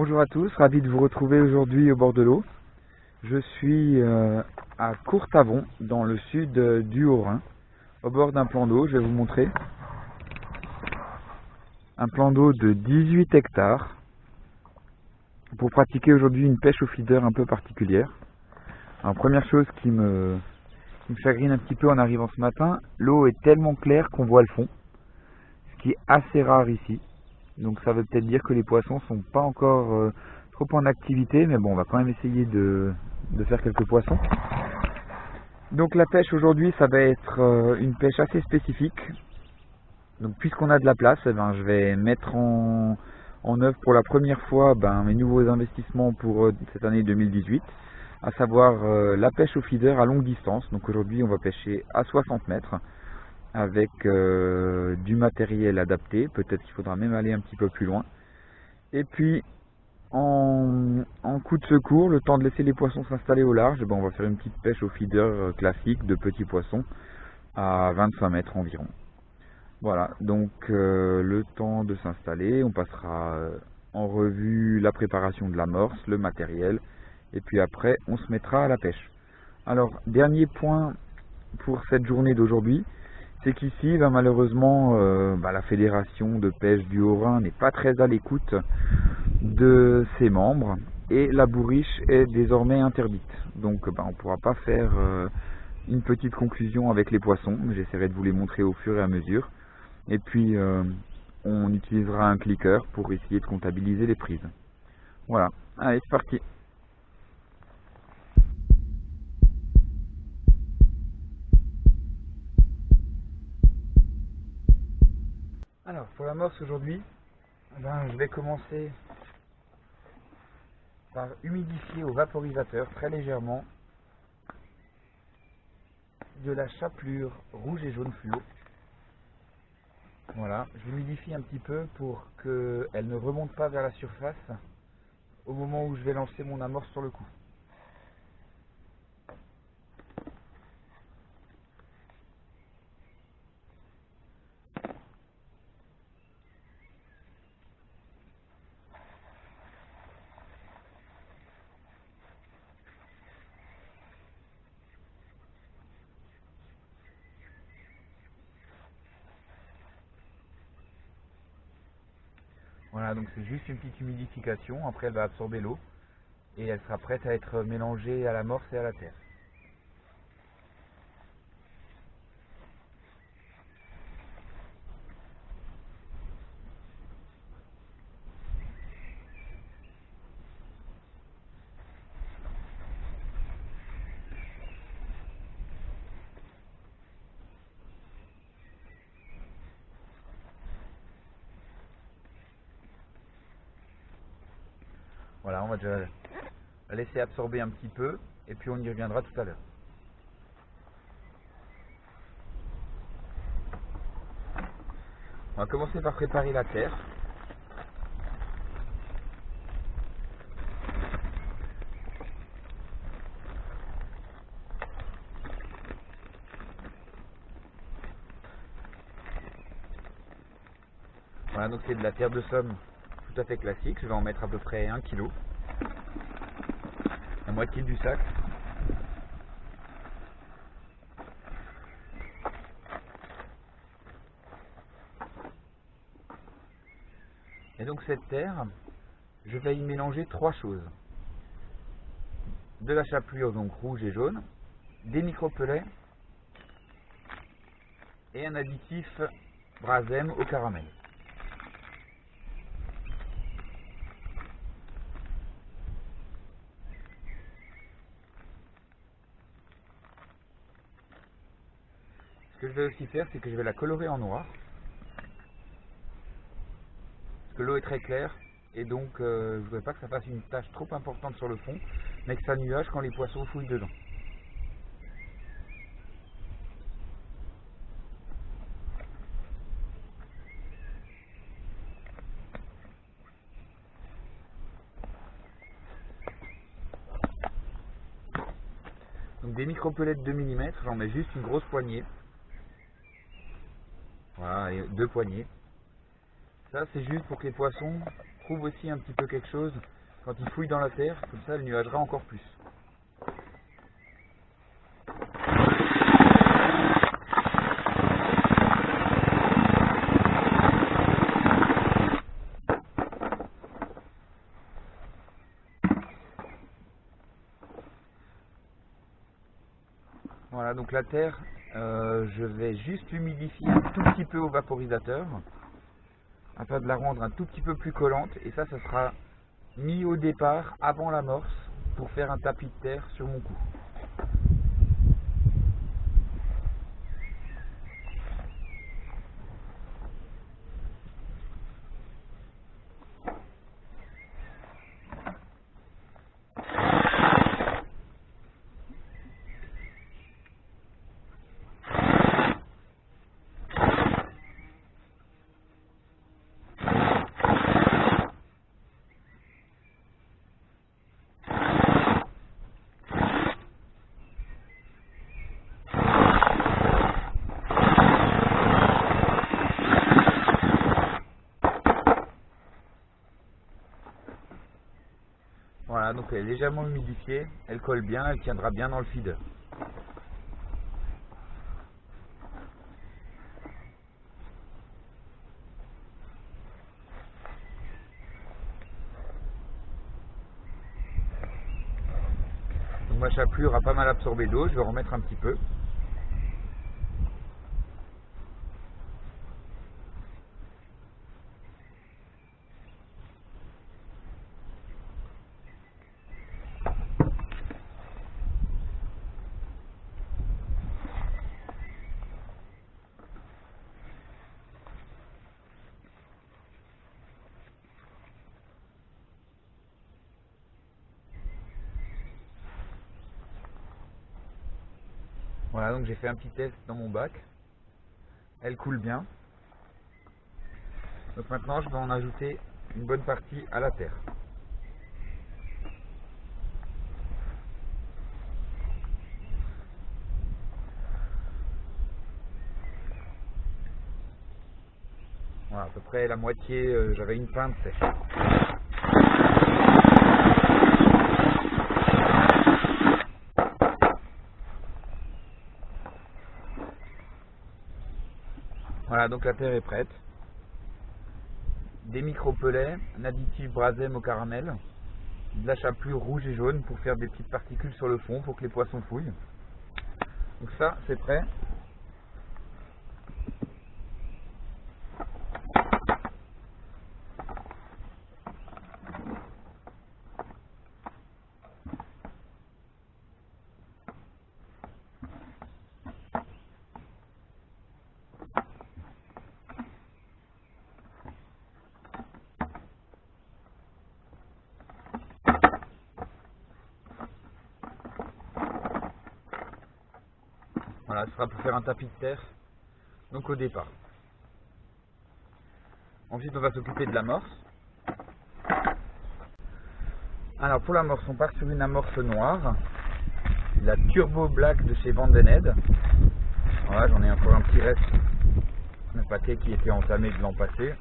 Bonjour à tous, ravi de vous retrouver aujourd'hui au bord de l'eau. Je suis à Courtavon, dans le sud du Haut-Rhin, au bord d'un plan d'eau. Je vais vous montrer un plan d'eau de 18 hectares pour pratiquer aujourd'hui une pêche au feeder un peu particulière. Alors, première chose qui me chagrine un petit peu en arrivant ce matin, l'eau est tellement claire qu'on voit le fond, ce qui est assez rare ici. Donc ça veut peut-être dire que les poissons sont pas encore trop en activité, mais bon, on va quand même essayer de faire quelques poissons. Donc la pêche aujourd'hui, ça va être une pêche assez spécifique. Donc puisqu'on a de la place, je vais mettre en œuvre pour la première fois mes nouveaux investissements pour cette année 2018, à savoir la pêche au feeder à longue distance. Donc aujourd'hui, on va pêcher à 60 mètres avec du matériel adapté. Peut-être qu'il faudra même aller un petit peu plus loin. Et puis en coup de secours, le temps de laisser les poissons s'installer au large, on va faire une petite pêche au feeder classique de petits poissons à 25 mètres environ. Voilà, donc le temps de s'installer, on passera en revue la préparation de l'amorce, le matériel, et puis après on se mettra à la pêche. Alors, dernier point pour cette journée d'aujourd'hui, c'est qu'ici, malheureusement, la fédération de pêche du Haut-Rhin n'est pas très à l'écoute de ses membres et la bourriche est désormais interdite. Donc on ne pourra pas faire une petite conclusion avec les poissons, j'essaierai de vous les montrer au fur et à mesure. Et puis on utilisera un clicker pour essayer de comptabiliser les prises. Voilà, allez c'est parti. Alors pour l'amorce aujourd'hui, je vais commencer par humidifier au vaporisateur très légèrement de la chapelure rouge et jaune fluo. Voilà, je l'humidifie un petit peu pour qu'elle ne remonte pas vers la surface au moment où je vais lancer mon amorce sur le coup. Voilà, donc c'est juste une petite humidification, après elle va absorber l'eau et elle sera prête à être mélangée à l'amorce et à la terre. Voilà, on va déjà la laisser absorber un petit peu et puis on y reviendra tout à l'heure. On va commencer par préparer la terre. Voilà, donc c'est de la terre de somme tout à fait classique, je vais en mettre à peu près 1 kg, la moitié du sac. Et donc cette terre, je vais y mélanger 3 choses. De la chapelure donc rouge et jaune, des micropelets et un additif Brasem au caramel. Ce que je vais aussi faire, c'est que je vais la colorer en noir. Parce que l'eau est très claire et donc je ne voudrais pas que ça fasse une tache trop importante sur le fond, mais que ça nuage quand les poissons fouillent dedans. Donc des micropellets de 2 mm, j'en mets juste une grosse poignée. Voilà, et 2 poignées. Ça c'est juste pour que les poissons prouve aussi un petit peu quelque chose quand il fouille dans la terre, comme ça elle nuagera encore plus. Voilà, donc la terre, je vais juste l'humidifier un tout petit peu au vaporisateur afin de la rendre un tout petit peu plus collante, et ça sera mis au départ avant l'amorce pour faire un tapis de terre sur mon cou. Voilà, donc elle est légèrement humidifiée, elle colle bien, elle tiendra bien dans le feeder. Donc ma chapelure a pas mal absorbé d'eau, je vais remettre un petit peu. Voilà, donc j'ai fait un petit test dans mon bac. Elle coule bien. Donc maintenant je vais en ajouter une bonne partie à la terre. Voilà, à peu près la moitié, j'avais une pinte sèche. Voilà, donc la terre est prête. Des micro-pellets, un additif Brasem au caramel, de la chapelure rouge et jaune pour faire des petites particules sur le fond pour que les poissons fouillent. Donc ça, c'est prêt. Voilà, ce sera pour faire un tapis de terre, donc au départ. Ensuite, on va s'occuper de l'amorce. Alors pour l'amorce, on part sur une amorce noire, la Turbo Black de chez Vandened. Voilà, j'en ai encore un petit reste, un paquet qui était entamé de l'an passé.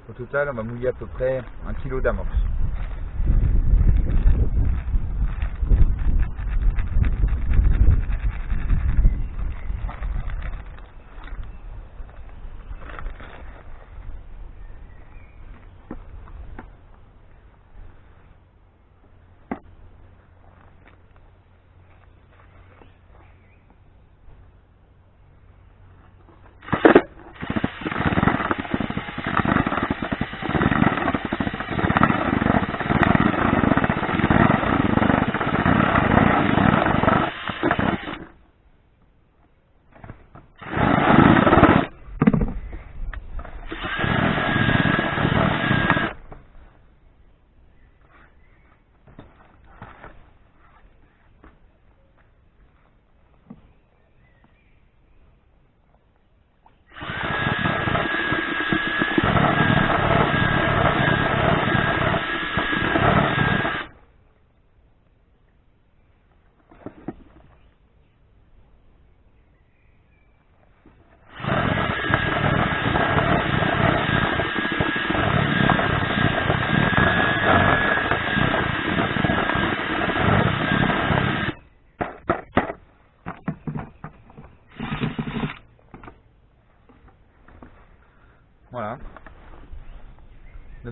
Au total, on va mouiller à peu près 1 kg d'amorce.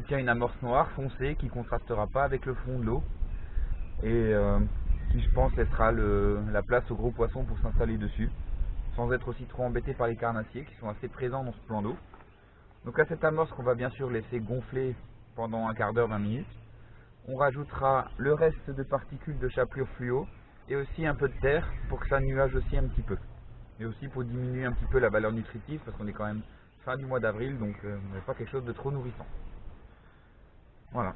j'obtiens une amorce noire foncée qui contrastera pas avec le fond de l'eau et qui, je pense, laissera la place aux gros poissons pour s'installer dessus, sans être aussi trop embêté par les carnassiers qui sont assez présents dans ce plan d'eau. Donc à cette amorce qu'on va bien sûr laisser gonfler pendant un quart d'heure, 20 minutes, on rajoutera le reste de particules de chapelure fluo et aussi un peu de terre pour que ça nuage aussi un petit peu. Et aussi pour diminuer un petit peu la valeur nutritive parce qu'on est quand même fin du mois d'avril, donc on n'a pas quelque chose de trop nourrissant. Voilà.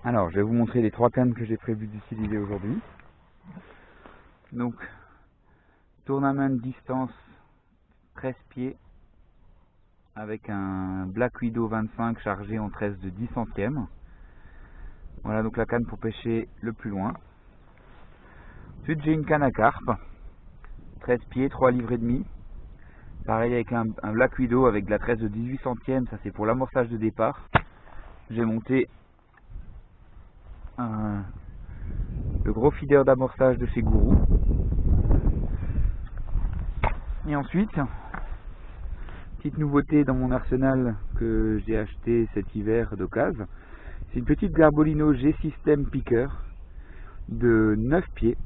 Alors, je vais vous montrer les 3 cannes que j'ai prévu d'utiliser aujourd'hui. Donc, tournament distance 13 pieds avec un Black Widow 25 chargé en 13 de 10 centièmes. Voilà donc la canne pour pêcher le plus loin. Ensuite, j'ai une canne à carpe, 13 pieds, 3 livres et demi. Pareil avec un Black Widow avec de la 13 de 18 centièmes, ça c'est pour l'amorçage de départ. J'ai monté le gros feeder d'amorçage de chez Gourou. Et ensuite, petite nouveauté dans mon arsenal que j'ai acheté cet hiver d'occasion, c'est une petite Garbolino G-System Picker de 9 pieds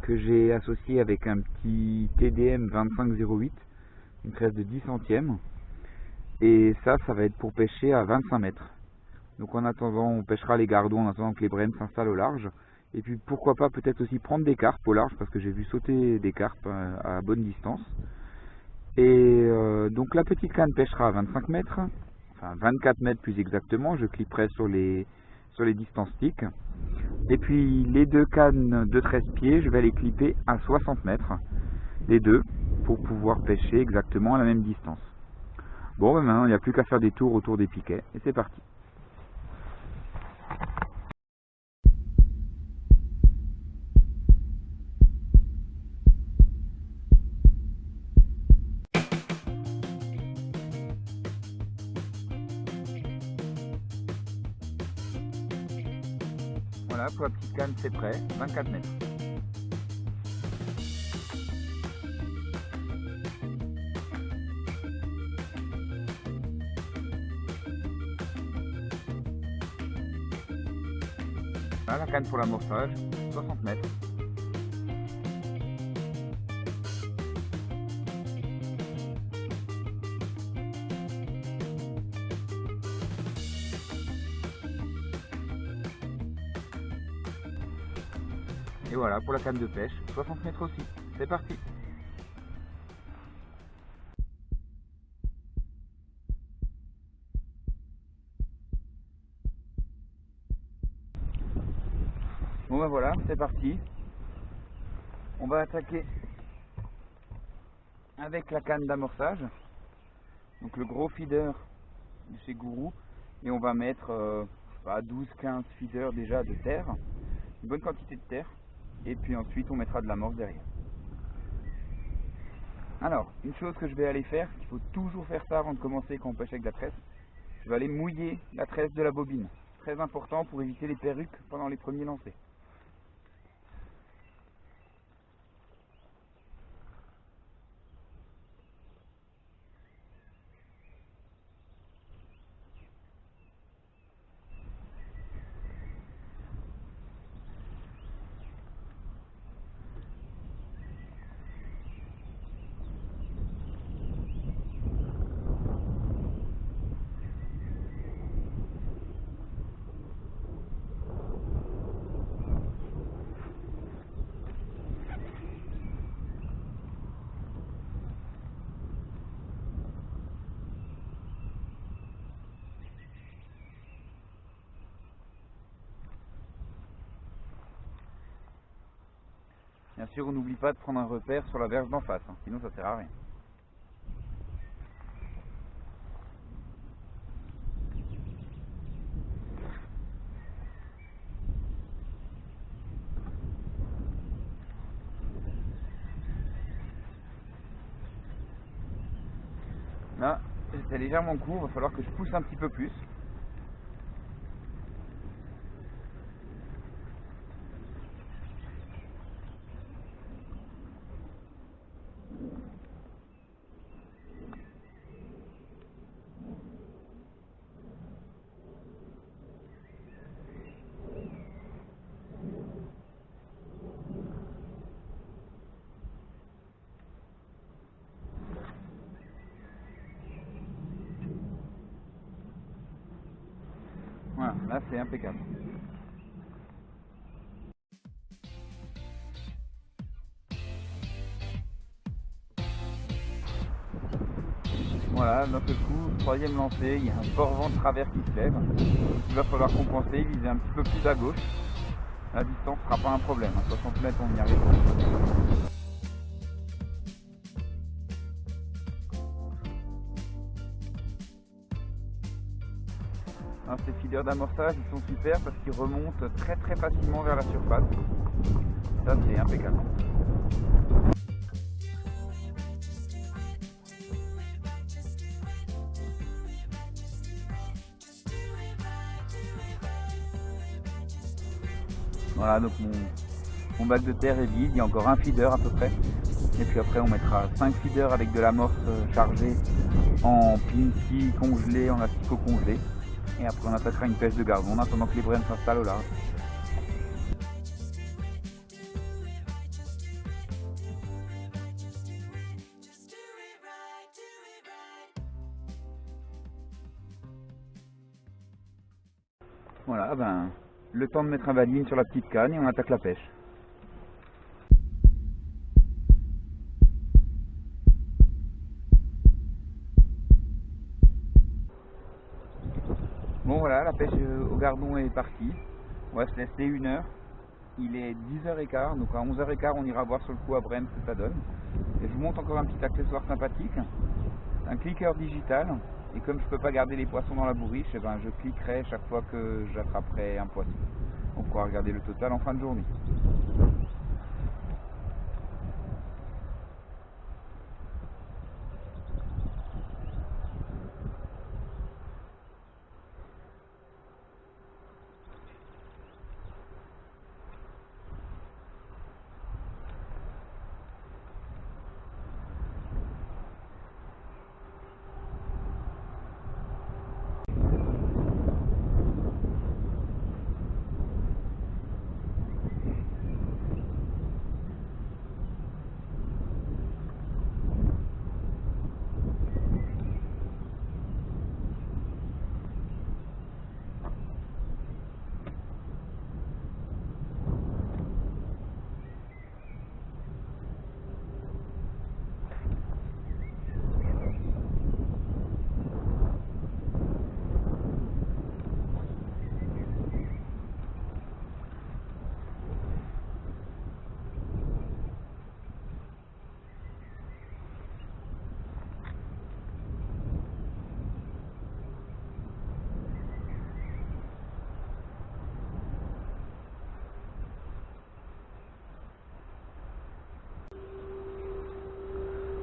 que j'ai associé avec un petit TDM 2508, une 13 de 10 centièmes. Et ça va être pour pêcher à 25 mètres. Donc en attendant, on pêchera les gardons en attendant que les brennes s'installent au large. Et puis pourquoi pas peut-être aussi prendre des carpes au large parce que j'ai vu sauter des carpes à bonne distance. Et donc la petite canne pêchera à 25 mètres, enfin 24 mètres plus exactement, je clipperai sur les distances sticks. Et puis les 2 cannes de 13 pieds, je vais les clipper à 60 mètres, les deux, pour pouvoir pêcher exactement à la même distance. Bon, ben maintenant il n'y a plus qu'à faire des tours autour des piquets, et c'est parti. Voilà, pour la petite canne c'est prêt, 24 mètres. Voilà la canne pour l'amorçage, 60 mètres. Et voilà pour la canne de pêche, 60 mètres aussi. C'est parti. Bon ben voilà, c'est parti. On va attaquer avec la canne d'amorçage. Donc le gros feeder de chez Gourou. Et on va mettre 12-15 feeders déjà de terre. Une bonne quantité de terre. Et puis ensuite on mettra de l'amorce derrière. Alors, une chose que je vais aller faire, il faut toujours faire ça avant de commencer quand on pêche avec la tresse. Je vais aller mouiller la tresse de la bobine. Très important pour éviter les perruques pendant les premiers lancers. Bien sûr, on n'oublie pas de prendre un repère sur la berge d'en face, sinon ça sert à rien. Là, c'est légèrement court, il va falloir que je pousse un petit peu plus. Là c'est impeccable. Voilà, d'un seul coup, troisième lancée, il y a un fort vent de travers qui se lève. Il va falloir compenser, viser un petit peu plus à gauche. La distance ne sera pas un problème, à 60 mètres on y arrivera. Alors, ces feeders d'amorçage, ils sont super parce qu'ils remontent très facilement vers la surface. Ça c'est impeccable. Voilà, donc mon bac de terre est vide, il y a encore un feeder à peu près. Et puis après on mettra 5 feeders avec de l'amorce chargée en pinky congelé, en asticot congelé. Et après on attaquera une pêche de gardon en attendant que les brèmes s'installent au large. Voilà, ben, le temps de mettre un valine sur la petite canne et on attaque la pêche. Bon voilà, la pêche au gardon est partie. On va se laisser 1 heure. Il est 10h15, donc à 11h15 on ira voir sur le coup à Brême ce que ça donne. Et je vous montre encore un petit accessoire sympathique, un clicker digital. Et comme je ne peux pas garder les poissons dans la bourriche, eh ben, je cliquerai chaque fois que j'attraperai un poisson. On pourra regarder le total en fin de journée.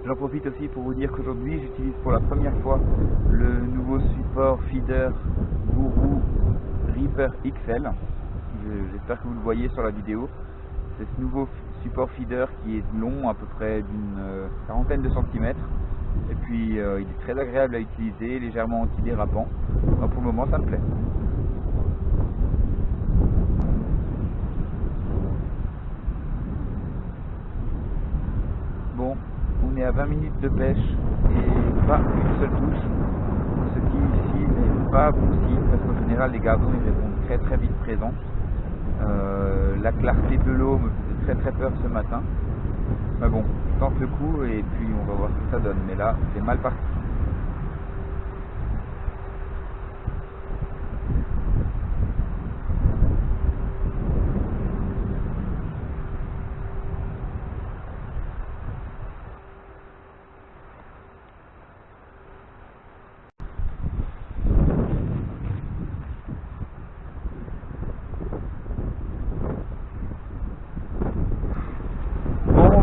J'en profite aussi pour vous dire qu'aujourd'hui j'utilise pour la première fois le nouveau support feeder Guru Reaper XL. J'espère que vous le voyez sur la vidéo. C'est ce nouveau support feeder qui est long, à peu près d'une quarantaine de centimètres. Et puis il est très agréable à utiliser, légèrement antidérapant. Donc pour le moment ça me plaît. Bon, on est à 20 minutes de pêche et pas une seule touche. Ce qui ici n'est pas bon signe parce qu'en général les gardons ils répondent très vite présents. La clarté de l'eau me faisait très peur ce matin. Mais bon, je tente le coup et puis on va voir ce que ça donne. Mais là, c'est mal parti.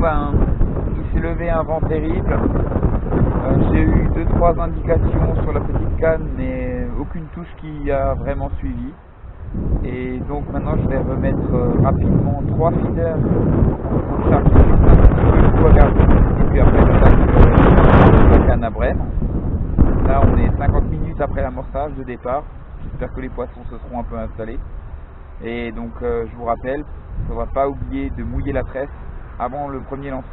Ben, il s'est levé un vent terrible. J'ai eu 2-3 indications sur la petite canne, mais aucune touche qui a vraiment suivi. Et donc maintenant je vais remettre rapidement 3 feeders pour charger le coup à garder. Et puis après je la canne à Brême. Là on est 50 minutes après l'amorçage de départ. J'espère que les poissons se seront un peu installés. Et donc je vous rappelle, il ne faudra pas oublier de mouiller la tresse avant le premier lancer.